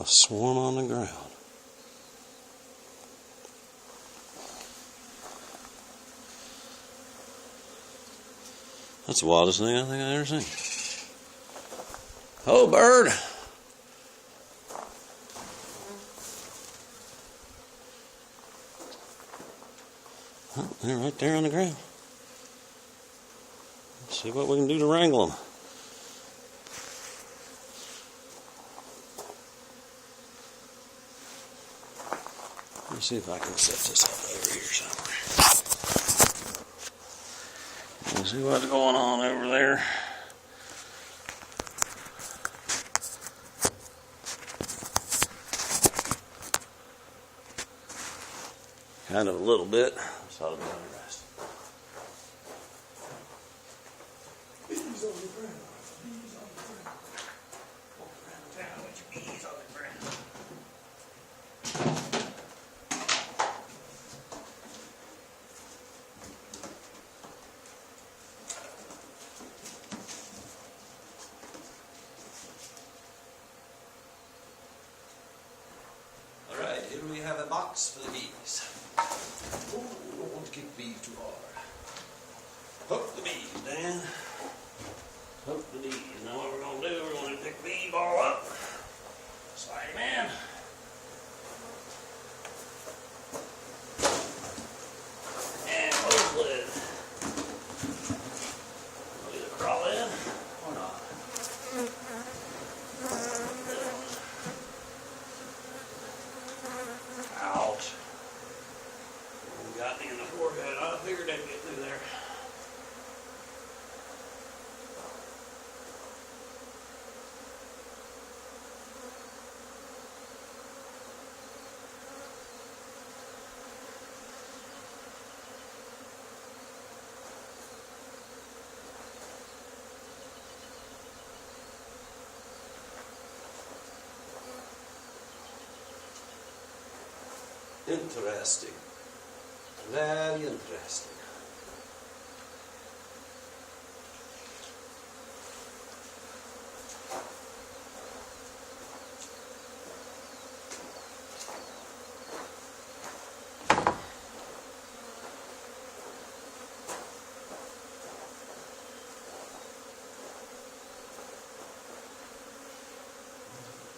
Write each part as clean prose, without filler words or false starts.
A swarm on the ground. That's the wildest thing I think I've ever seen. Oh, bird! Oh, they're right there on the ground. Let's see what we can do to wrangle them. Let me see if I can set this up over here somewhere. Let's see what's going on over there. Kind of a little bit. This ought to be on the rest. Bees on the ground. Bees on the ground. Walk around town with your bees on the ground. Alright, here we have a box for the bees. Oh, I don't want to kick bees too hard. Hook the bees, Dan. Hook the bees. Now what we're going to do, we're going to pick the bee ball up. Slide him in. And close the lid. We'll either crawl in or not. Ouch. Got me in the forehead. I figured I'd get through there. Interesting. Very interesting.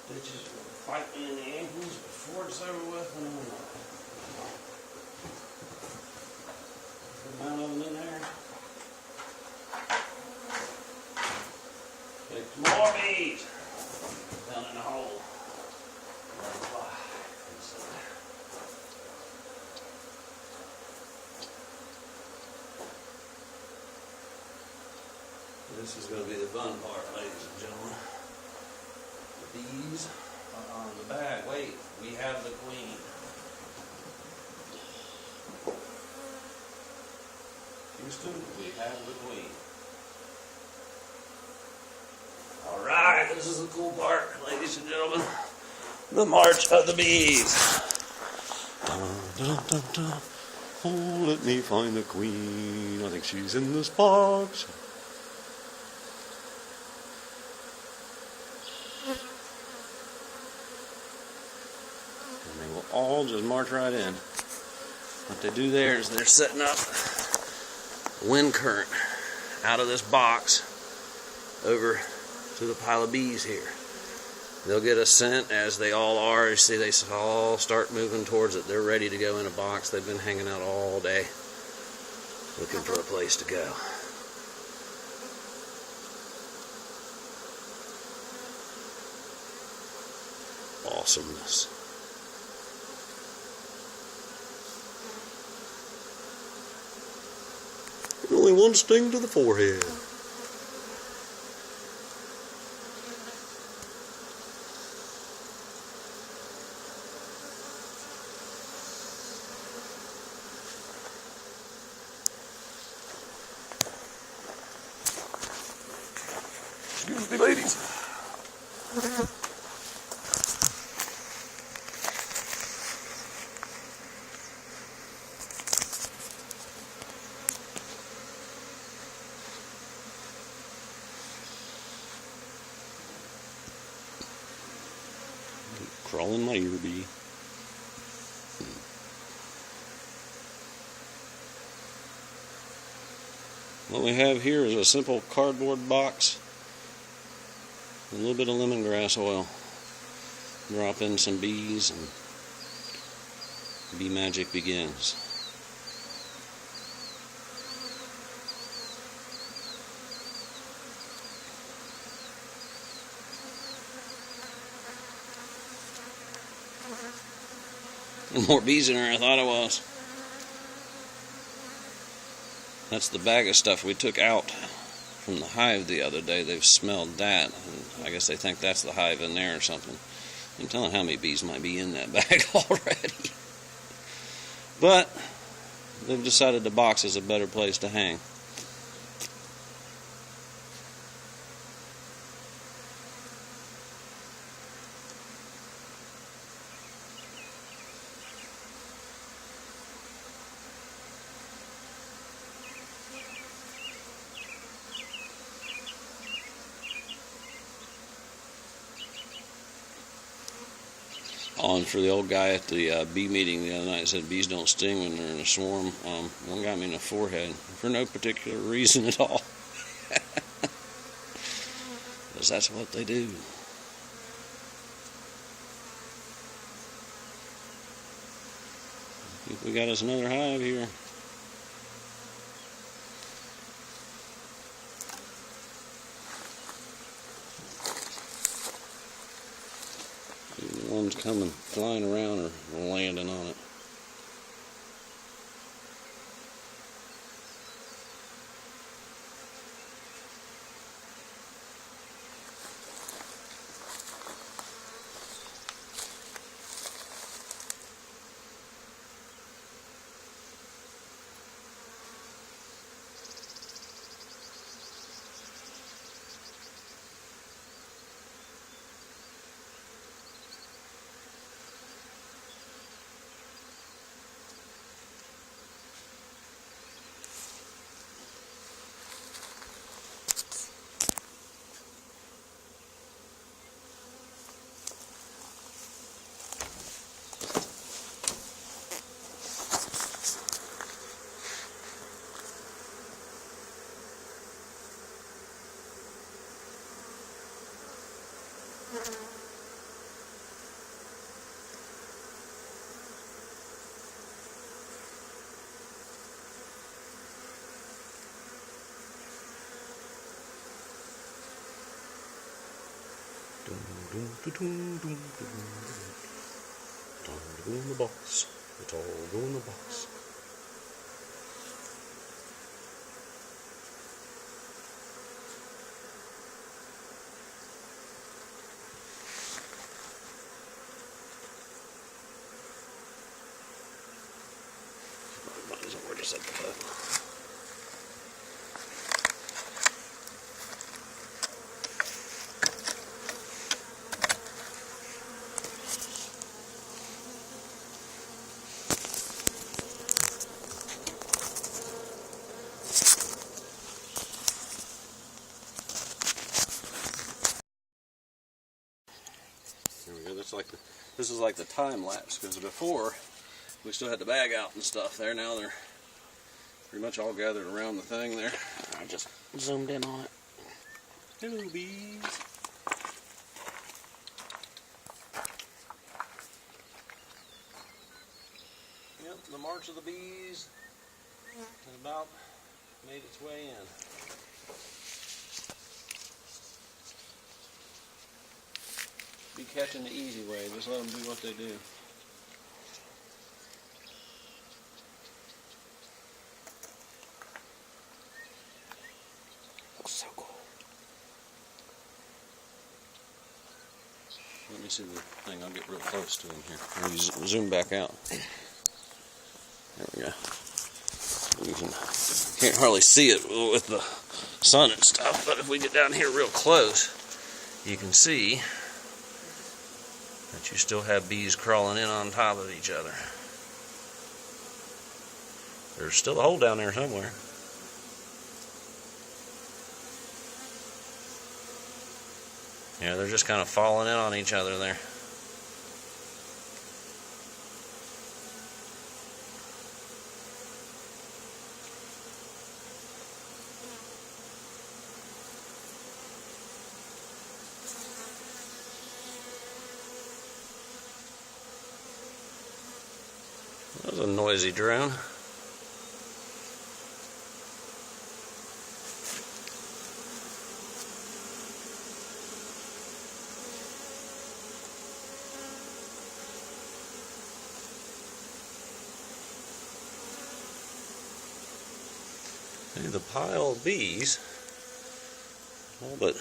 Bitches will fight me in the ankles before it's over with, and I'm not. Amount of them in there. Pick more bees down in the hole. Let them fly inside. This is going to be the fun part, ladies and gentlemen. The bees are on the bag. Wait, we have the queen. Houston, we have the queen. Alright, this is the cool part, ladies and gentlemen. The march of the bees. Dun, dun, dun, dun. Oh, let me find the queen. I think she's in this box. And they will all just march right in. What they do there is they're setting up wind current out of this box over to the pile of bees here. They'll get a scent, as they all are. You see, they all start moving towards it. They're ready to go in a box. They've been hanging out all day looking for a place to go. Awesomeness. Only one sting to the forehead. Excuse me, ladies. Crawl in my ear, bee. What we have here is a simple cardboard box, a little bit of lemongrass oil. Drop in some bees and bee magic begins. More bees in there than I thought it was. That's the bag of stuff we took out from the hive the other day. They've smelled that, and I guess they think that's the hive in there or something. I'm telling how many bees might be in that bag already. But they've decided the box is a better place to hang. On for the old guy at the bee meeting the other night said bees don't sting when they're in a swarm. One got me in the forehead for no particular reason at all. Because that's what they do. I think we got us another hive here. The one's coming flying around or landing on it. Time to go in the box. It's all go in the box. Might as well just set the button. There we go. This is like the time lapse, because before we still had the bag out and stuff there. Now they're pretty much all gathered around the thing there. I just zoomed in on it. Hello, bees. Yep, the march of the bees has about made its way in. Be catching the easy way. Just let them do what they do. Looks so cool. Let me see the thing. I'll get real close to him here. Let me zoom back out. There we go. You can't hardly see it with the sun and stuff, but if we get down here real close, you can see that you still have bees crawling in on top of each other. There's still a hole down there somewhere. Yeah, they're just kind of falling in on each other there. That was a noisy drone. The pile of bees all but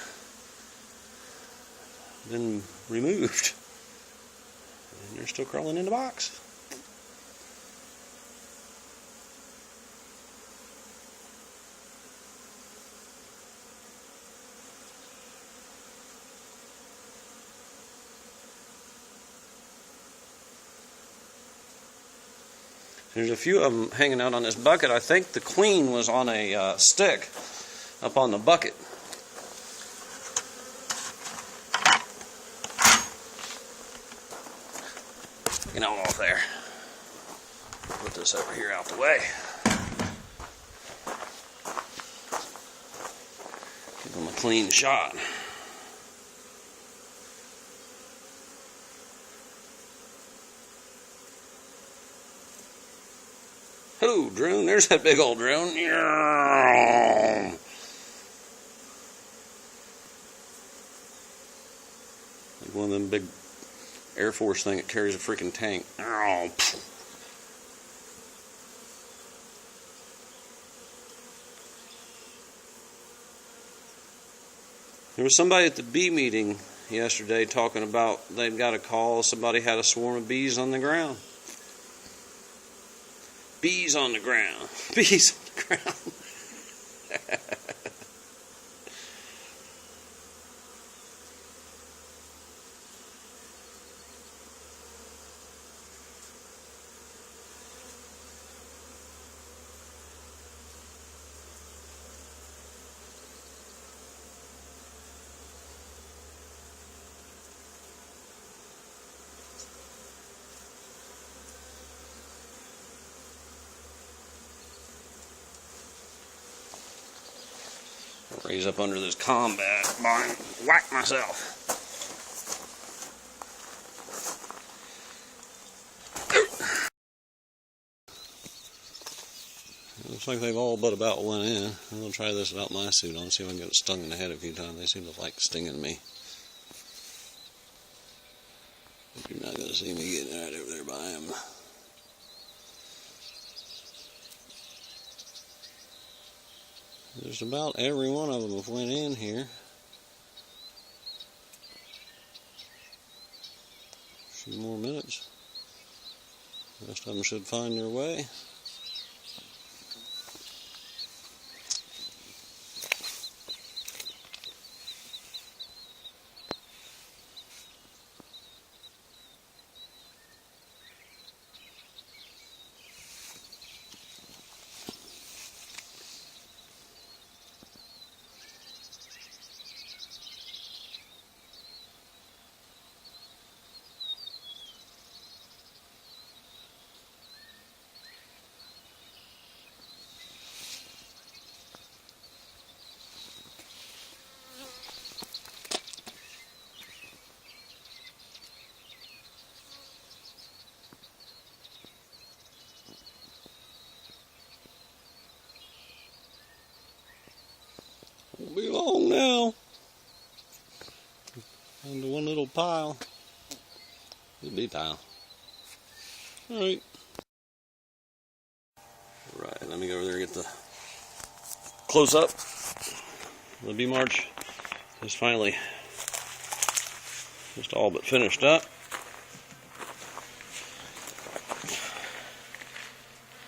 been removed, and they're still crawling in the box. There's a few of them hanging out on this bucket. I think the queen was on a stick up on the bucket. Get on off there. Put this over here out the way. Give them a clean shot. Hello, drone. There's that big old drone. Like one of them big Air Force thing that carries a freaking tank. There was somebody at the bee meeting yesterday talking about they'd got a call, somebody had a swarm of bees on the ground. Bees on the ground. Bees on the ground. Raise up under this combat bar and whack myself. Looks like they've all but about went in. I'm going to try this without my suit on, see if I can get it stung in the head a few times. They seem to like stinging me. But you're not going to see me getting right over there by him. There's about every one of them have went in here. A few more minutes. The rest of them should find their way. Won't be long now. Into one little pile. It'll be pile. Alright. Right, let me go over there and get the close up. The bee march is finally just all but finished up.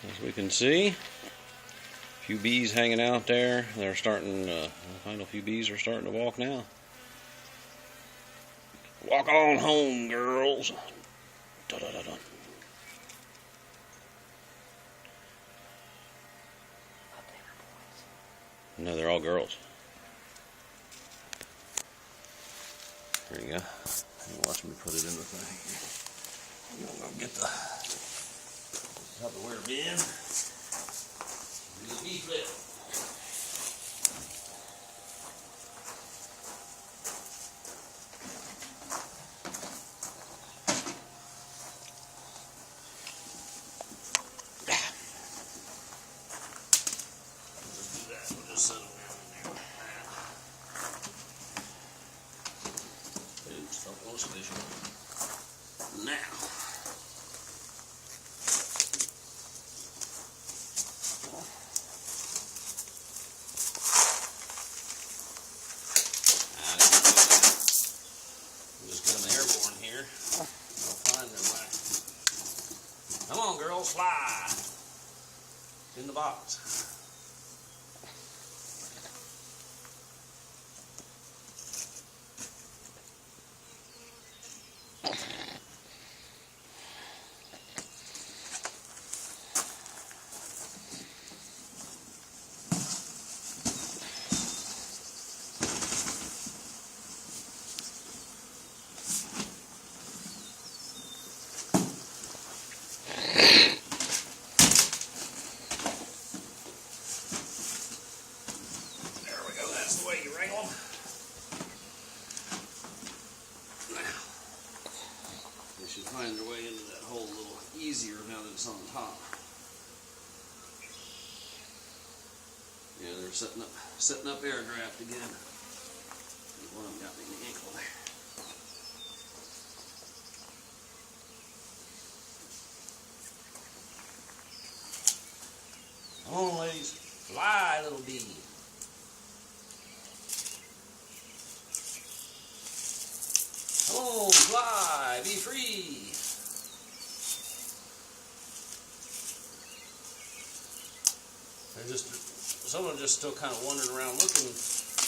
As we can see, a few bees hanging out there. They're starting, the final few bees are starting to walk now. Walk on home, girls. Da -da -da -da. No, they're all girls. There you go. Watch me put it in the thing. I'm gonna get the Tupperware bin. Do the bee flip. most visual. Now, just get them airborne here. They'll find their way. Come on, girls, fly in the box. The way you wrangle them. Now, they should find their way into that hole a little easier now that it's on the top. Yeah, they're setting up air draft again. One of them got me in the ankle there. Come on, ladies. Fly, little bee. Oh, fly, be free. They're just, some of them just still kind of wandering around looking.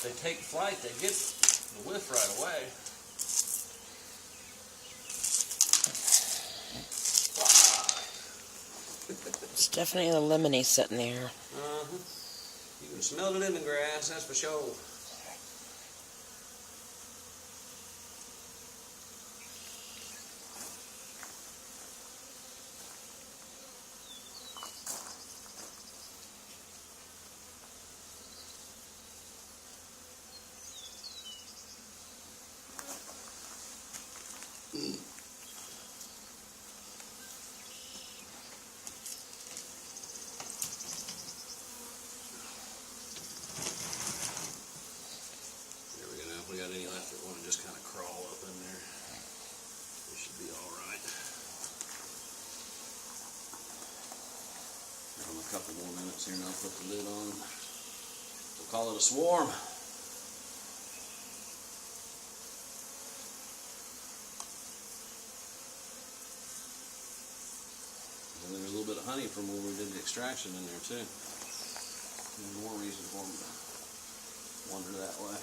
They take flight, they get the whiff right away. Fly. It's definitely a lemony sitting there. Uh-huh. You can smell the lemongrass, that's for sure. If we got any left that want to just kind of crawl up in there, they should be all right. Give them a couple more minutes here and I'll put the lid on. We'll call it a swarm. And there's a little bit of honey from where we did the extraction in there too. And more reason for them to wander that way.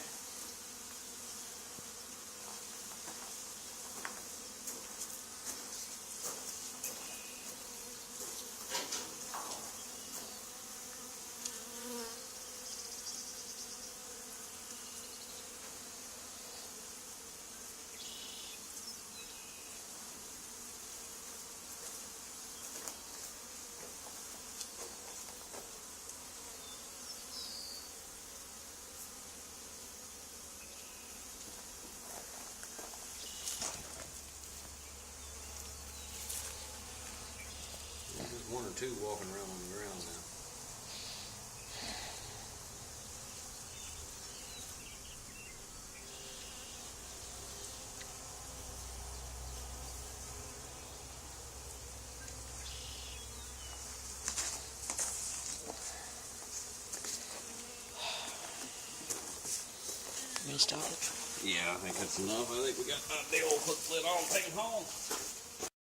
One or two walking around on the ground now. You stop it? Yeah, I think that's enough. I think we got the old hook lid on, take it home.